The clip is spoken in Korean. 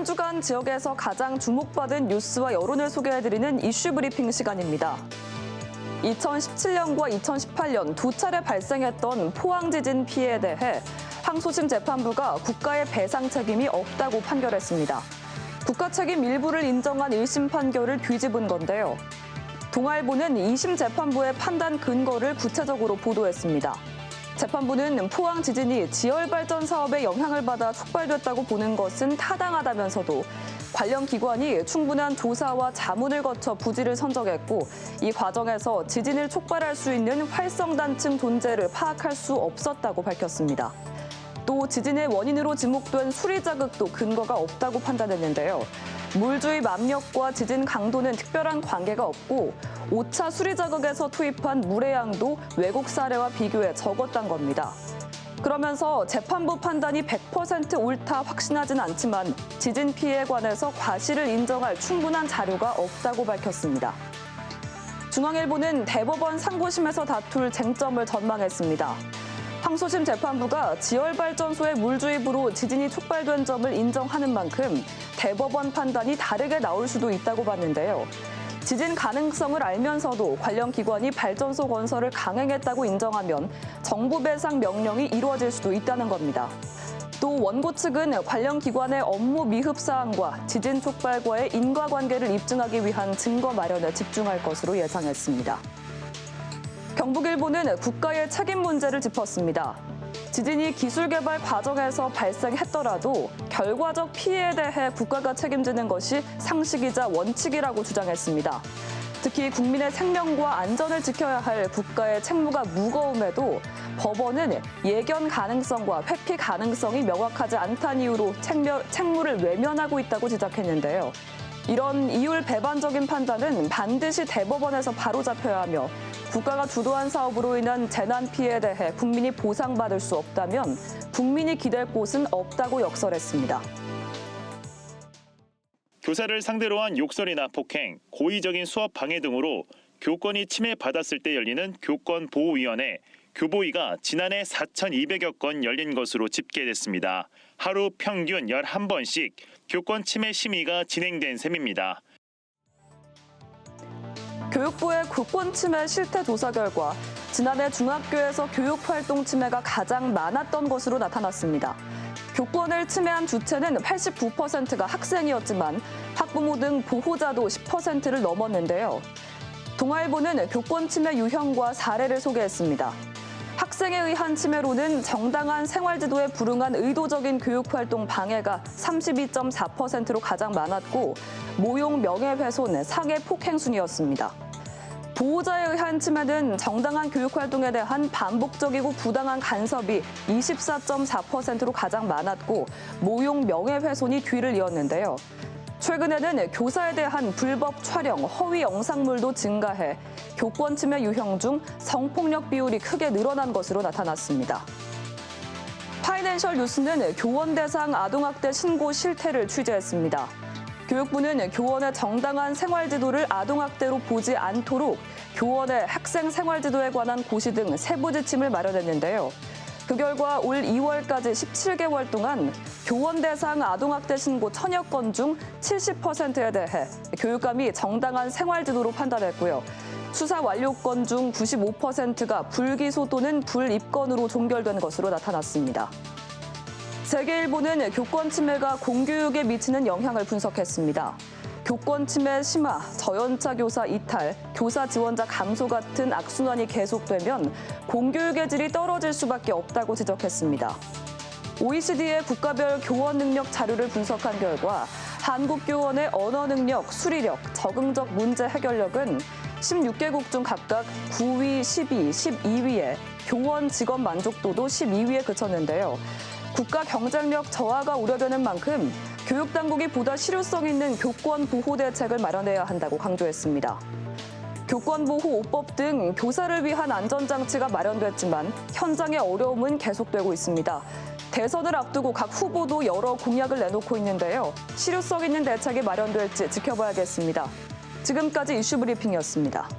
한 주간 지역에서 가장 주목받은 뉴스와 여론을 소개해드리는 이슈 브리핑 시간입니다. 2017년과 2018년 두 차례 발생했던 포항 지진 피해에 대해 항소심 재판부가 국가의 배상 책임이 없다고 판결했습니다. 국가 책임 일부를 인정한 1심 판결을 뒤집은 건데요. 동아일보는 2심 재판부의 판단 근거를 구체적으로 보도했습니다. 재판부는 포항 지진이 지열발전 사업에 영향을 받아 촉발됐다고 보는 것은 타당하다면서도 관련 기관이 충분한 조사와 자문을 거쳐 부지를 선정했고 이 과정에서 지진을 촉발할 수 있는 활성단층 존재를 파악할 수 없었다고 밝혔습니다. 또 지진의 원인으로 지목된 수리 자극도 근거가 없다고 판단했는데요. 물주입 압력과 지진 강도는 특별한 관계가 없고 5차 수리 자극에서 투입한 물의 양도 외국 사례와 비교해 적었단 겁니다. 그러면서 재판부 판단이 100% 옳다 확신하진 않지만 지진 피해에 관해서 과실을 인정할 충분한 자료가 없다고 밝혔습니다. 중앙일보는 대법원 상고심에서 다툴 쟁점을 전망했습니다. 항소심 재판부가 지열발전소의 물주입으로 지진이 촉발된 점을 인정하는 만큼 대법원 판단이 다르게 나올 수도 있다고 봤는데요. 지진 가능성을 알면서도 관련 기관이 발전소 건설을 강행했다고 인정하면 정부 배상 명령이 이루어질 수도 있다는 겁니다. 또 원고 측은 관련 기관의 업무 미흡 사항과 지진 촉발과의 인과관계를 입증하기 위한 증거 마련에 집중할 것으로 예상했습니다. 경북일보는 국가의 책임 문제를 짚었습니다. 지진이 기술 개발 과정에서 발생했더라도 결과적 피해에 대해 국가가 책임지는 것이 상식이자 원칙이라고 주장했습니다. 특히 국민의 생명과 안전을 지켜야 할 국가의 책무가 무거움에도 법원은 예견 가능성과 회피 가능성이 명확하지 않다는 이유로 책무를 외면하고 있다고 지적했는데요. 이런 이율 배반적인 판단은 반드시 대법원에서 바로잡혀야 하며 국가가 주도한 사업으로 인한 재난 피해에 대해 국민이 보상받을 수 없다면 국민이 기댈 곳은 없다고 역설했습니다. 교사를 상대로 한 욕설이나 폭행, 고의적인 수업 방해 등으로 교권이 침해받았을 때 열리는 교권보호위원회, 교보위가 지난해 4,200여 건 열린 것으로 집계됐습니다. 하루 평균 11번씩 교권 침해 심의가 진행된 셈입니다. 교육부의 교권 침해 실태 조사 결과 지난해 중학교에서 교육활동 침해가 가장 많았던 것으로 나타났습니다. 교권을 침해한 주체는 89%가 학생이었지만 학부모 등 보호자도 10%를 넘었는데요. 동아일보는 교권 침해 유형과 사례를 소개했습니다. 학생에 의한 침해로는 정당한 생활지도에 불응한 의도적인 교육활동 방해가 32.4%로 가장 많았고 모욕, 명예훼손, 상해, 폭행 순이었습니다. 보호자에 의한 침해는 정당한 교육활동에 대한 반복적이고 부당한 간섭이 24.4%로 가장 많았고 모욕, 명예훼손이 뒤를 이었는데요. 최근에는 교사에 대한 불법 촬영, 허위 영상물도 증가해 교권 침해 유형 중 성폭력 비율이 크게 늘어난 것으로 나타났습니다. 파이낸셜 뉴스는 교원 대상 아동학대 신고 실태를 취재했습니다. 교육부는 교원의 정당한 생활지도를 아동학대로 보지 않도록 교원의 학생 생활지도에 관한 고시 등 세부 지침을 마련했는데요. 그 결과 올 2월까지 17개월 동안 교원 대상 아동학대 신고 1000여 건 중 70%에 대해 교육감이 정당한 생활지도로 판단했고요. 수사 완료 건 중 95%가 불기소 또는 불입건으로 종결된 것으로 나타났습니다. 세계일보는 교권 침해가 공교육에 미치는 영향을 분석했습니다. 교권 침해 심화, 저연차 교사 이탈, 교사 지원자 감소 같은 악순환이 계속되면 공교육의 질이 떨어질 수밖에 없다고 지적했습니다. OECD의 국가별 교원 능력 자료를 분석한 결과 한국 교원의 언어 능력, 수리력, 적응적 문제 해결력은 16개국 중 각각 9위, 12, 12위에 교원 직업 만족도도 12위에 그쳤는데요. 국가 경쟁력 저하가 우려되는 만큼 교육당국이 보다 실효성 있는 교권 보호 대책을 마련해야 한다고 강조했습니다. 교권보호 5법 등 교사를 위한 안전장치가 마련됐지만 현장의 어려움은 계속되고 있습니다. 대선을 앞두고 각 후보도 여러 공약을 내놓고 있는데요. 실효성 있는 대책이 마련될지 지켜봐야겠습니다. 지금까지 이슈 브리핑이었습니다.